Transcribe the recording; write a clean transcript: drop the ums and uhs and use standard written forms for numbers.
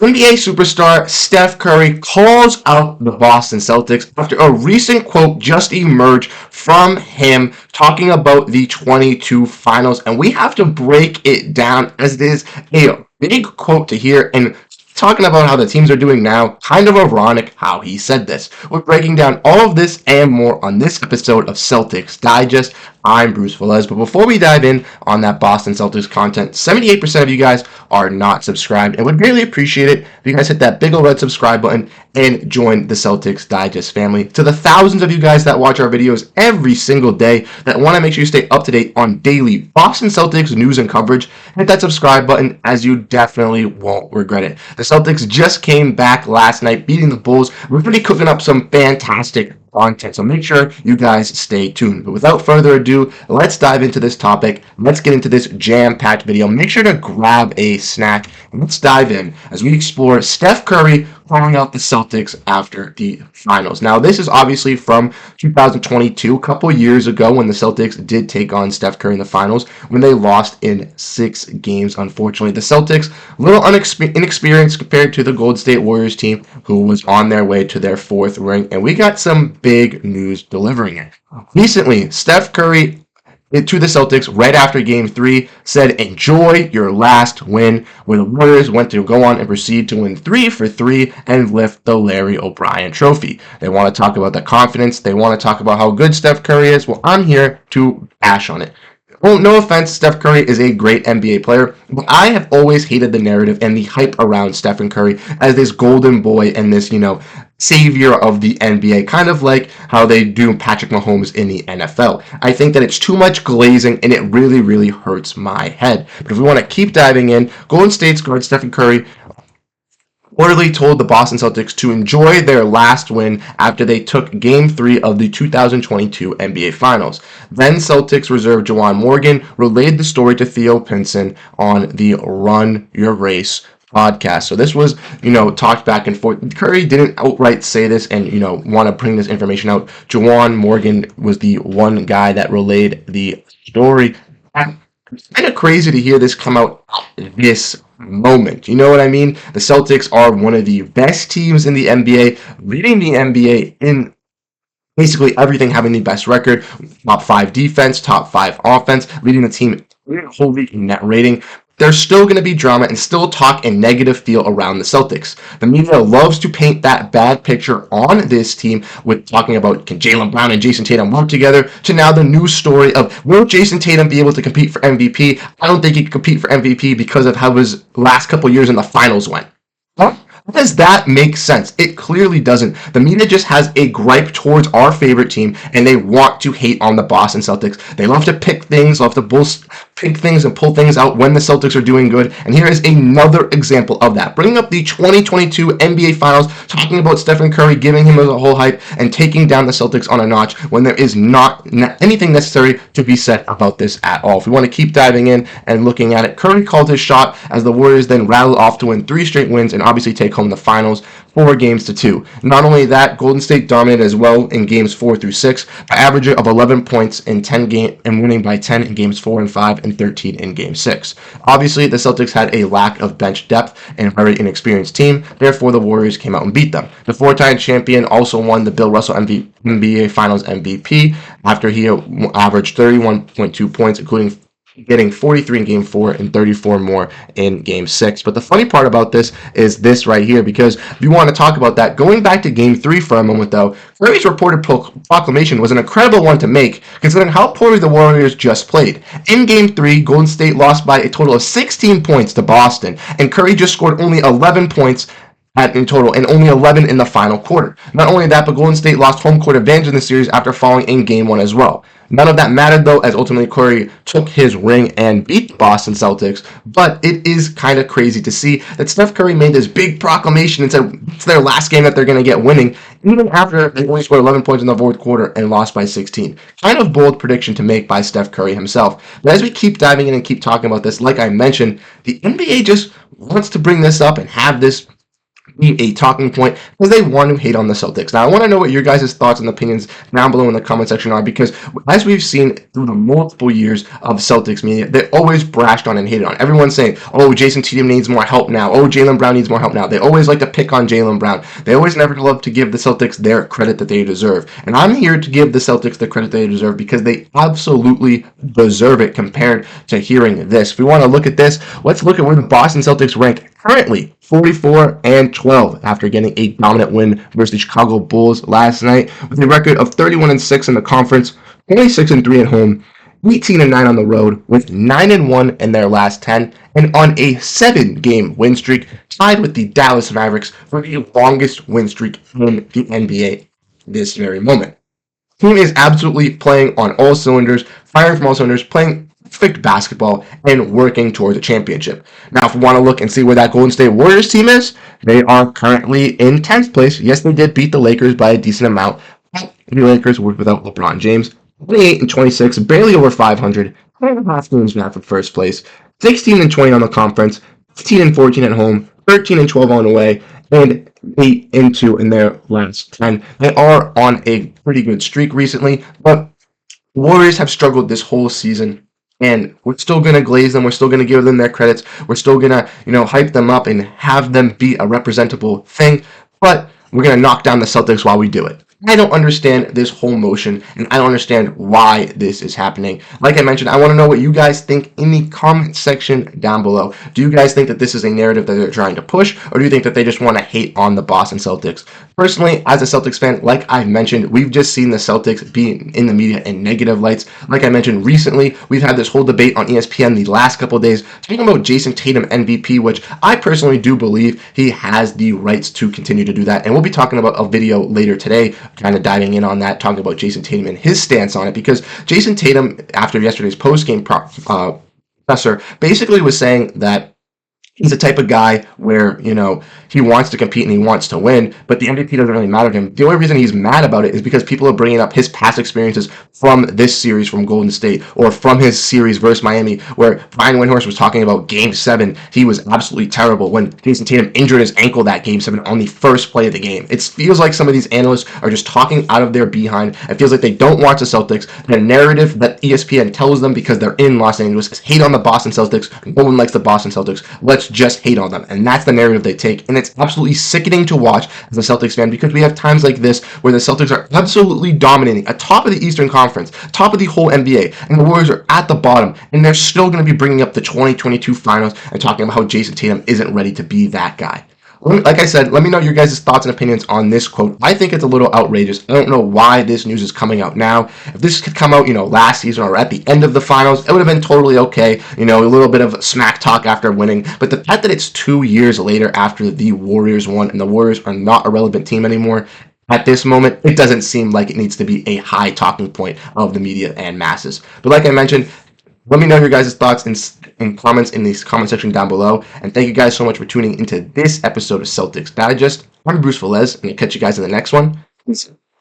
NBA superstar Steph Curry calls out the Boston Celtics after a recent quote just emerged from him talking about the 22 finals. And we have to break it down as it is a big quote to hear and talking about how the teams are doing now. Kind of ironic how he said this. We're breaking down all of this and more on this episode of Celtics Digest. I'm Bruce Veliz, but before we dive in on that Boston Celtics content, 78% of you guys are not subscribed, and would really appreciate it if you guys hit that big old red subscribe button and join the Celtics Digest family. To the thousands of you guys that watch our videos every single day that want to make sure you stay up to date on daily Boston Celtics news and coverage, hit that subscribe button as you definitely won't regret it. The Celtics just came back last night beating the Bulls. We're really cooking up some fantastic content, so make sure you guys stay tuned. But without further ado, let's dive into this topic. Let's get into this jam-packed video. Make sure to grab a snack and let's dive in as we explore Steph Curry calling out the Celtics after the finals. Now, this is obviously from 2022, a couple years ago, when the Celtics did take on Steph Curry in the finals, when they lost in 6 games, unfortunately. The Celtics, a little inexperienced compared to the Golden State Warriors team, who was on their way to their 4th ring, and we got some big news delivering it. Recently, Steph Curry to the Celtics right after Game 3 said, "Enjoy your last win," where the Warriors went to go on and proceed to win 3 for 3 and lift the Larry O'Brien trophy. They want to talk about the confidence. They want to talk about how good Steph Curry is. Well, I'm here to bash on it. Well, no offense, Steph Curry is a great NBA player, but I have always hated the narrative and the hype around Stephen Curry as this golden boy and this, savior of the NBA, kind of like how they do Patrick Mahomes in the NFL. I think that it's too much glazing and it really, really hurts my head. But if we want to keep diving in, Golden State's guard Stephen Curry reportedly told the Boston Celtics to enjoy their last win after they took Game 3 of the 2022 NBA Finals. Then Celtics reserve Juwan Morgan relayed the story to Theo Pinson on the Run Your Race podcast. So this was, talked back and forth. Curry didn't outright say this and, want to bring this information out. Juwan Morgan was the one guy that relayed the story. It's kind of crazy to hear this come out at this moment. You know what I mean? The Celtics are one of the best teams in the NBA, leading the NBA in basically everything, having the best record, top 5 defense, top 5 offense, leading the team whole league in net rating. There's still going to be drama and still talk and negative feel around the Celtics. The media loves to paint that bad picture on this team with talking about, can Jaylen Brown and Jayson Tatum work together, to now the news story of, will Jayson Tatum be able to compete for MVP? I don't think he can compete for MVP because of how his last couple years in the finals went. Huh? Does that make sense? It clearly doesn't. The media just has a gripe towards our favorite team, and they want to hate on the Boston Celtics. They love to pick things, love to pick things and pull things out when the Celtics are doing good. And here is another example of that. Bringing up the 2022 NBA Finals, talking about Stephen Curry, giving him a whole hype, and taking down the Celtics on a notch when there is not anything necessary to be said about this at all. If we want to keep diving in and looking at it, Curry called his shot as the Warriors then rattled off to win 3 straight wins and obviously take home the finals 4 games to 2. Not only that, Golden State dominated as well in games 4 through 6 by averaging of 11 points in 10 games and winning by 10 in games 4 and 5 and 13 in game 6. Obviously, the Celtics had a lack of bench depth and a very inexperienced team. Therefore, the Warriors came out and beat them. The 4-time champion also won the Bill Russell NBA Finals MVP after he averaged 31.2 points, including getting 43 in Game 4 and 34 more in Game 6. But the funny part about this is this right here, because if you want to talk about that, going back to Game 3 for a moment though, Curry's reported proclamation was an incredible one to make, considering how poorly the Warriors just played. In Game 3, Golden State lost by a total of 16 points to Boston, and Curry just scored only 11 points in total, and only 11 in the final quarter. Not only that, but Golden State lost home court advantage in the series after falling in Game 1 as well. None of that mattered, though, as ultimately Curry took his ring and beat the Boston Celtics. But it is kind of crazy to see that Steph Curry made this big proclamation and said it's their last game that they're going to get winning, even after they only scored 11 points in the 4th quarter and lost by 16. Kind of bold prediction to make by Steph Curry himself. But as we keep diving in and keep talking about this, like I mentioned, the NBA just wants to bring this up and have this be a talking point because they want to hate on the Celtics. Now, I want to know what your guys' thoughts and opinions down below in the comment section are, because as we've seen through the multiple years of Celtics media, they always brashed on and hated on. Everyone's saying, oh, Jayson Tatum needs more help now. Oh, Jaylen Brown needs more help now. They always like to pick on Jaylen Brown. They always never love to give the Celtics their credit that they deserve. And I'm here to give the Celtics the credit they deserve because they absolutely deserve it compared to hearing this. If we want to look at this, let's look at where the Boston Celtics rank currently 44-12 after getting a dominant win versus the Chicago Bulls last night with a record of 31-6 in the conference, 26-3 at home, 18-9 on the road, with 9-1 in their last 10, and on a 7-game win streak, tied with the Dallas Mavericks for the longest win streak in the NBA this very moment. The team is absolutely playing on all cylinders, firing from all cylinders, playing perfect basketball, and working towards a championship. Now, if we want to look and see where that Golden State Warriors team is, they are currently in 10th place. Yes, they did beat the Lakers by a decent amount, but the Lakers were without LeBron James. 28-26, barely over 500, 2.5 games back for first place, 16-20 on the conference, 15-14 at home, 13-12 on the way, and 8-2 in their last 10. They are on a pretty good streak recently, but Warriors have struggled this whole season, and we're still going to glaze them. We're still going to give them their credits. We're still going to, hype them up and have them be a representable thing, but we're going to knock down the Celtics while we do it. I don't understand this whole motion, and I don't understand why this is happening. Like I mentioned, I want to know what you guys think in the comment section down below. Do you guys think that this is a narrative that they're trying to push, or do you think that they just want to hate on the Boston Celtics? Personally, as a Celtics fan, like I mentioned, we've just seen the Celtics be in the media in negative lights. Like I mentioned recently, we've had this whole debate on ESPN the last couple of days talking about Jayson Tatum MVP, which I personally do believe he has the rights to continue to do that. And we'll be talking about a video later today, kind of diving in on that, talking about Jayson Tatum and his stance on it, because Jayson Tatum, after yesterday's post-game presser, basically was saying that he's the type of guy where, he wants to compete and he wants to win, but the MVP doesn't really matter to him. The only reason he's mad about it is because people are bringing up his past experiences from this series from Golden State, or from his series versus Miami, where Brian Windhorst was talking about Game 7. He was absolutely terrible when Jayson Tatum injured his ankle that Game 7 on the first play of the game. It feels like some of these analysts are just talking out of their behind. It feels like they don't watch the Celtics. The narrative that ESPN tells them because they're in Los Angeles is hate on the Boston Celtics. No one likes the Boston Celtics. Let's just hate on them. And that's the narrative they take. And it's absolutely sickening to watch as a Celtics fan, because we have times like this where the Celtics are absolutely dominating atop of the Eastern Conference, top of the whole NBA, and the Warriors are at the bottom, and they're still going to be bringing up the 2022 finals and talking about how Jayson Tatum isn't ready to be that guy. Like I said, let me know your guys' thoughts and opinions on this quote. I think it's a little outrageous. I don't know why this news is coming out now. If this could come out, last season or at the end of the finals, it would have been totally okay. A little bit of smack talk after winning. But the fact that it's 2 years later after the Warriors won and the Warriors are not a relevant team anymore, at this moment, it doesn't seem like it needs to be a high talking point of the media and masses. But like I mentioned, let me know your guys' thoughts in comments in the comment section down below. And thank you guys so much for tuning into this episode of Celtics Digest. I'm Bruce Velez, and I'll catch you guys in the next one. Peace.